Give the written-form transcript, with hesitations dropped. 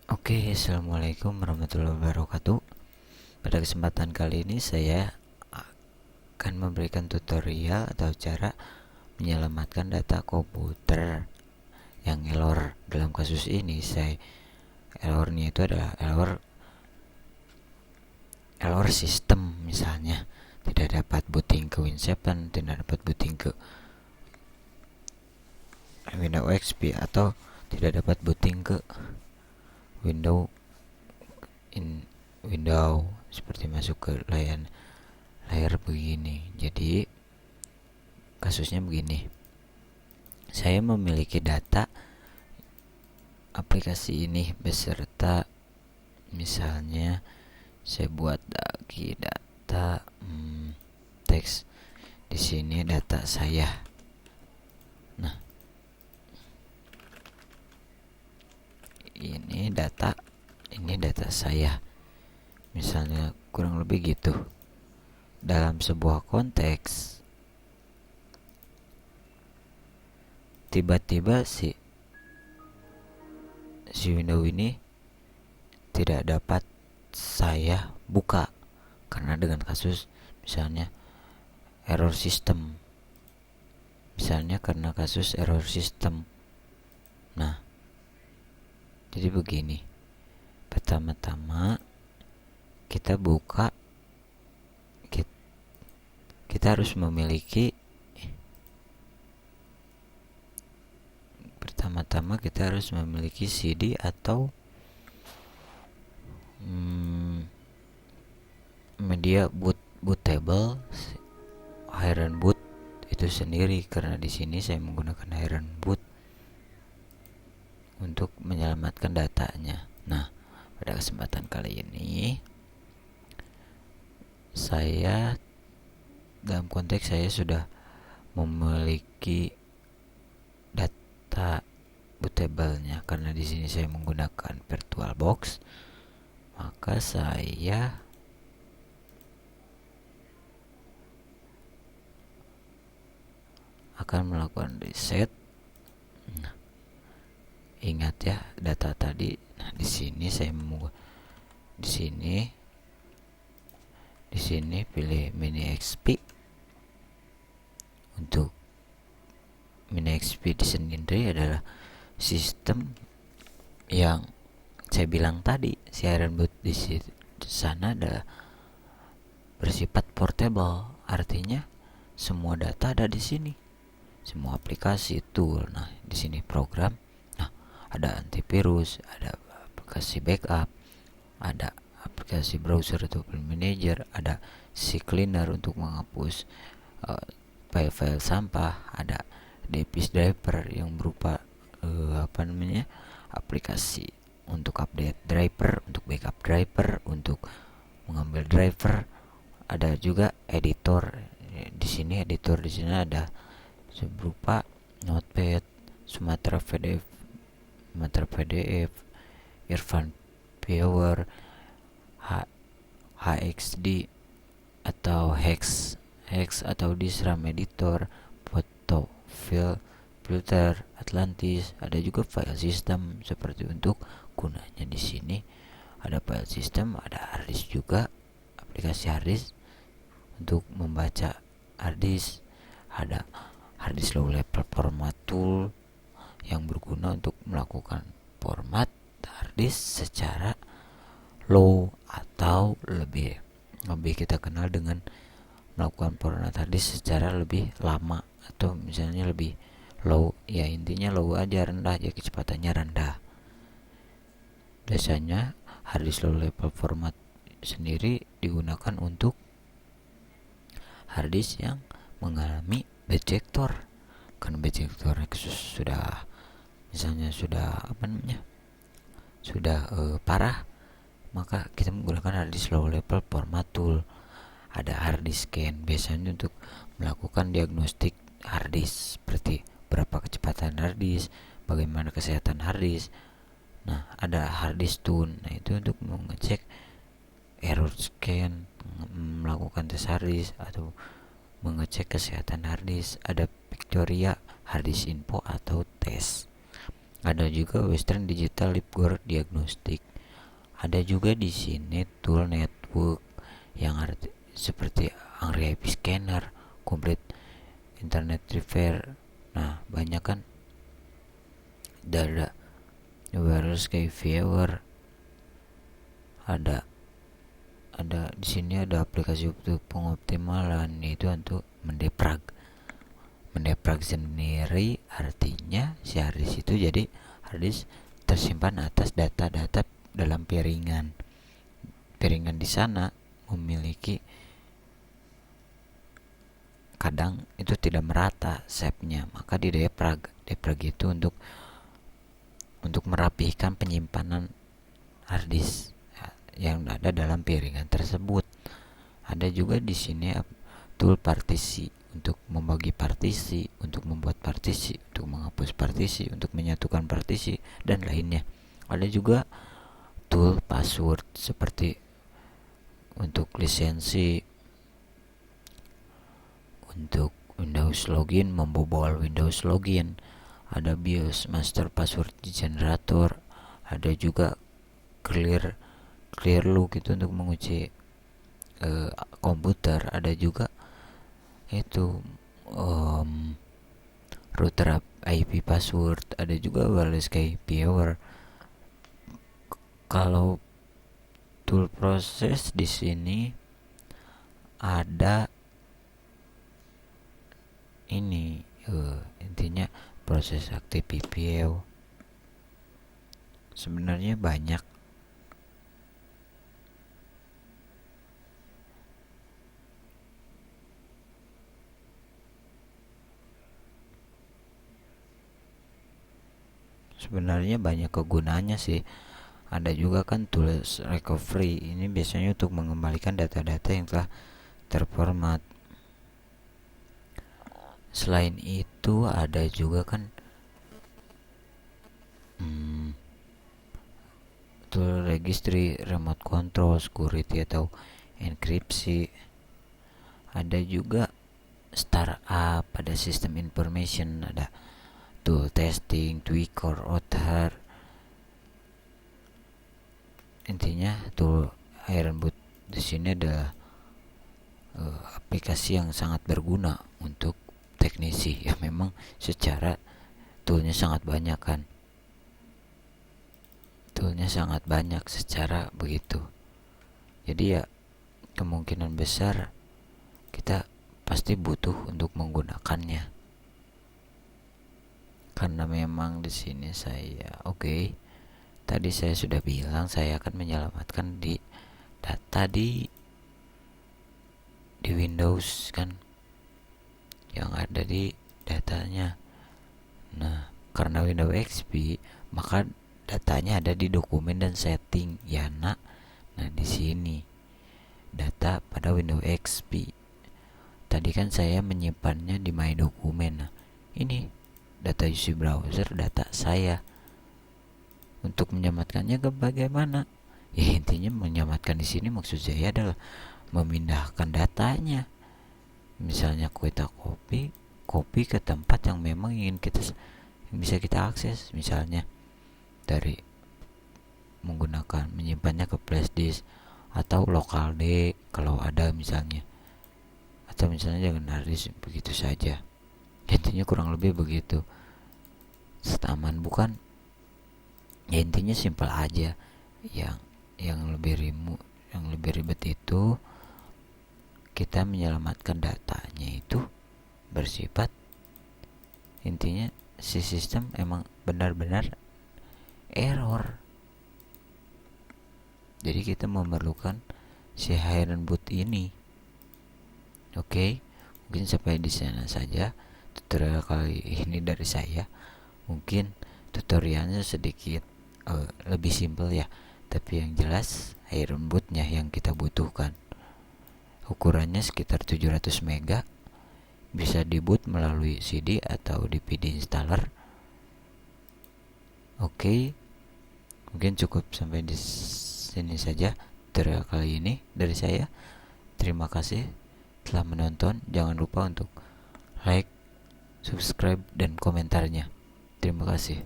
Oke, assalamualaikum warahmatullahi wabarakatuh. Pada kesempatan kali ini saya akan memberikan tutorial atau cara menyelamatkan data komputer yang error. Dalam kasus ini, errornya itu adalah error sistem, misalnya tidak dapat booting ke Win7, tidak dapat booting ke Windows XP, atau tidak dapat booting ke Windows seperti masuk ke layar begini. Jadi kasusnya begini, saya memiliki data aplikasi ini beserta, misalnya saya buat lagi data teks. Di sini data saya. Nah, ini data saya. Misalnya kurang lebih gitu. Dalam sebuah konteks, tiba-tiba si window ini tidak dapat saya buka karena dengan kasus misalnya error system. Nah, jadi begini. Pertama-tama kita buka, kita harus memiliki CD atau media bootable Iron Boot itu sendiri, karena di sini saya menggunakan Iron Boot untuk menyelamatkan datanya. Nah, pada kesempatan kali ini dalam konteks saya sudah memiliki data bootable-nya, karena di sini saya menggunakan VirtualBox. Maka saya akan melakukan reset. Nah, ingat ya data tadi. Nah, di sini saya di sini pilih Mini XP. Untuk Mini XP di sendiri adalah sistem yang saya bilang tadi, si Iron Boot di sana adalah bersifat portable, artinya semua data ada di sini, semua aplikasi, tool. Nah, di sini program. Nah, ada antivirus, ada aplikasi backup, ada aplikasi browser atau file manager, ada CCleaner untuk menghapus file-file sampah, ada Device Driver yang berupa aplikasi untuk update driver, untuk backup driver, untuk mengambil driver. Ada juga editor. Di sini ada berupa Notepad, Sumatra PDF, Irfan Viewer, HXD atau Hex atau Disram Editor, Photo Filter, Atlantis. Ada juga file system seperti untuk gunanya di sini. Ada file system, ada harddisk juga, aplikasi harddisk untuk membaca harddisk. Ada harddisk low level format tool yang berguna untuk melakukan format harddisk secara low, atau lebih kita kenal dengan melakukan format harddisk secara lebih lama, atau misalnya lebih low. Ya, intinya low aja, rendah aja, kecepatannya rendah. Biasanya harddisk low level format sendiri digunakan untuk harddisk yang mengalami bejector. Karena bejector sudah parah, maka kita menggunakan harddisk low level format tool. Ada harddisk scan, biasanya untuk melakukan diagnostik harddisk, seperti berapa kecepatan harddisk, bagaimana kesehatan harddisk. Nah, ada harddisk tune. Nah, itu untuk mengecek error scan, melakukan tes harddisk, atau mengecek kesehatan harddisk. Ada Victoria harddisk info atau tes. Ada juga Western Digital Libgore Diagnostic. Ada juga di sini tool network yang seperti Angry IP Scanner, Complete Internet Repair. Nah, banyak kan. Ada wireless kayak viewer. Ada di sini ada aplikasi untuk pengoptimalan, yaitu untuk mendefrag sendiri. Artinya si harddisk itu jadi harddisk tersimpan atas data-data dalam piringan di sana memiliki, kadang itu tidak merata shape-nya, maka di defrag itu untuk merapihkan penyimpanan harddisk yang ada dalam piringan tersebut. Ada juga di sini tool partisi untuk membagi partisi, untuk membuat partisi, untuk menghapus partisi, untuk menyatukan partisi, dan lainnya. Ada juga tool password seperti untuk lisensi, untuk Windows login, membobol Windows login. Ada BIOS master password generator. Ada juga clear look itu untuk mengunci komputer. Ada juga itu router IP password. Ada juga wireless key viewer. Kalau tool proses di sini ada ini, intinya proses aktif PPO. Sebenarnya banyak. Sebenarnya banyak kegunaannya sih. Ada juga kan tools recovery. Ini biasanya untuk mengembalikan data-data yang telah terformat. Selain itu ada juga kan tool registry, remote control, security atau enkripsi. Ada juga startup, ada system information, ada tool testing, tweaker, author. Intinya tool Ironboot di sini adalah aplikasi yang sangat berguna untuk teknisi. Ya memang secara toolnya sangat banyak kan. Toolnya sangat banyak secara begitu. Jadi ya kemungkinan besar kita pasti butuh untuk menggunakannya. Karena memang di sini saya tadi saya sudah bilang saya akan menyelamatkan data di Windows kan, yang ada di datanya. Nah, karena Windows XP, maka datanya ada di dokumen dan setting ya nak. Nah, di sini data pada Windows XP. Tadi kan saya menyimpannya di My Dokumen. Nah, ini data UC browser, data saya. Untuk menyelamatkannya bagaimana? Ya intinya menyelamatkan di sini maksud saya adalah memindahkan datanya. Misalnya kita copy ke tempat yang memang bisa kita akses, misalnya dari menggunakan menyimpannya ke flash disk atau local D kalau ada misalnya, atau misalnya jangan harddisk begitu saja. Intinya kurang lebih begitu. Aman bukan? Ya intinya simpel aja. Yang lebih ribet itu kita menyelamatkan datanya itu bersifat, intinya si sistem emang benar-benar error. Jadi kita memerlukan si Ironboot ini. Mungkin sampai di sana saja tutorial kali ini dari saya. Mungkin tutorialnya sedikit lebih simpel ya, tapi yang jelas Ironbootnya yang kita butuhkan. Ukurannya sekitar 700 mega, bisa diboot melalui CD atau DVD installer. Mungkin cukup sampai di sini saja tutorial kali ini dari saya. Terima kasih telah menonton. Jangan lupa untuk like, subscribe, dan komentarnya. Terima kasih.